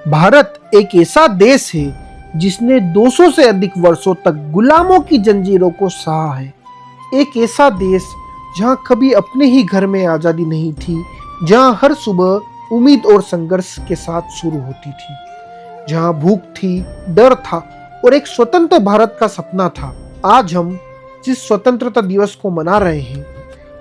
भारत एक ऐसा देश है जिसने 200 से अधिक वर्षों तक गुलामों की जंजीरों को सहा है। एक ऐसा देश जहां कभी अपने ही घर में आजादी नहीं थी, जहां हर सुबह उम्मीद और संघर्ष के साथ शुरू होती थी, जहां भूख थी, डर था और एक स्वतंत्र भारत का सपना था। आज हम जिस स्वतंत्रता दिवस को मना रहे हैं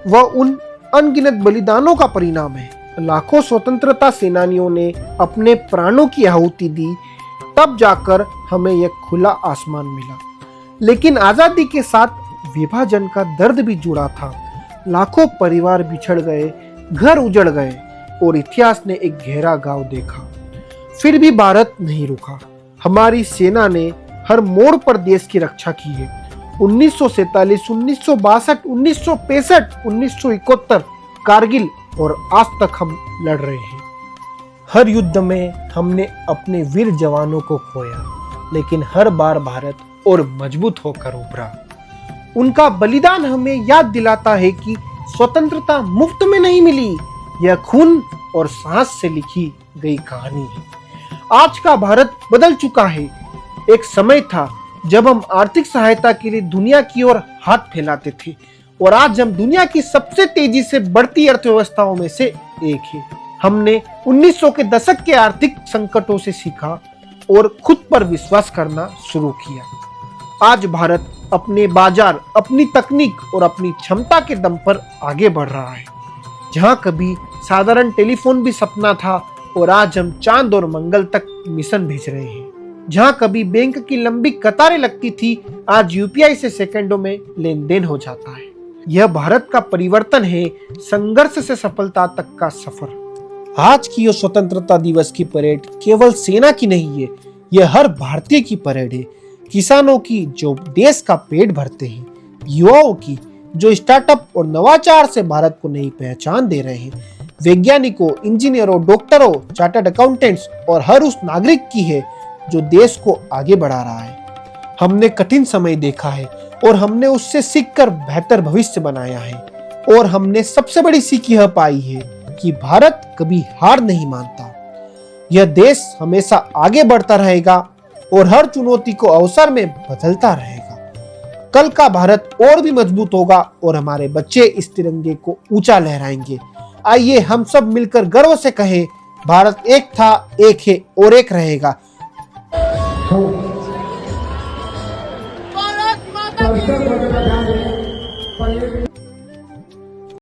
वह उन अनगिनत बलिदानों का परिणाम है। लाखों स्वतंत्रता सेनानियों ने अपने प्राणों की आहुति दी, तब जाकर हमें यह खुला आसमान मिला। लेकिन आजादी के साथ विभाजन का दर्द भी जुड़ा था। लाखों परिवार बिछड़ गए, घर उजड़ गए और इतिहास ने एक गहरा घाव देखा। फिर भी भारत नहीं रुका। हमारी सेना ने हर मोड़ पर देश की रक्षा की है। 1947, 1962, 1965, 1971, कारगिल और आज तक हम लड़ रहे हैं। हर युद्ध में हमने अपने वीर जवानों को खोया, लेकिन हर बार भारत और मजबूत होकर उभरा। उनका बलिदान हमें याद दिलाता है कि स्वतंत्रता मुफ्त में नहीं मिली, यह खून और सांस से लिखी गई कहानी है। आज का भारत बदल चुका है। एक समय था जब हम आर्थिक सहायता के लिए दुनिया की ओर हाथ फैलाते थे, और आज हम दुनिया की सबसे तेजी से बढ़ती अर्थव्यवस्थाओं में से एक है। हमने 1900 के दशक के आर्थिक संकटों से सीखा और खुद पर विश्वास करना शुरू किया। आज भारत अपने बाजार, अपनी तकनीक और अपनी क्षमता के दम पर आगे बढ़ रहा है। जहां कभी साधारण टेलीफोन भी सपना था, और आज हम चांद और मंगल तक मिशन भेज रहे हैं। जहां कभी बैंक की लंबी कतारें लगती थी, आज यूपीआई से सेकंडों में लेन देन हो जाता है। यह भारत का परिवर्तन है, संघर्ष से सफलता तक का सफर। आज की यह स्वतंत्रता दिवस की परेड केवल सेना की नहीं है, यह हर भारतीय की परेड है। किसानों की जो देश का पेट भरते हैं, युवाओं की जो स्टार्टअप और नवाचार से भारत को नई पहचान दे रहे हैं, वैज्ञानिकों, इंजीनियरों, डॉक्टरों, चार्टर्ड अकाउंटेंट्स और हर उस नागरिक की है जो देश को आगे बढ़ा रहा है। हमने कठिन समय देखा है और हमने उससे सीखकर बेहतर भविष्य बनाया है। और हमने सबसे बड़ी सीख यह पाई है कि भारत कभी हार नहीं मानता। यह देश हमेशा आगे बढ़ता रहेगा और हर चुनौती को अवसर में बदलता रहेगा। कल का भारत और भी मजबूत होगा और हमारे बच्चे इस तिरंगे को ऊंचा लहराएंगे। आइए हम सब मिलकर गर्व से कहें, भारत एक था, एक है और एक रहेगा।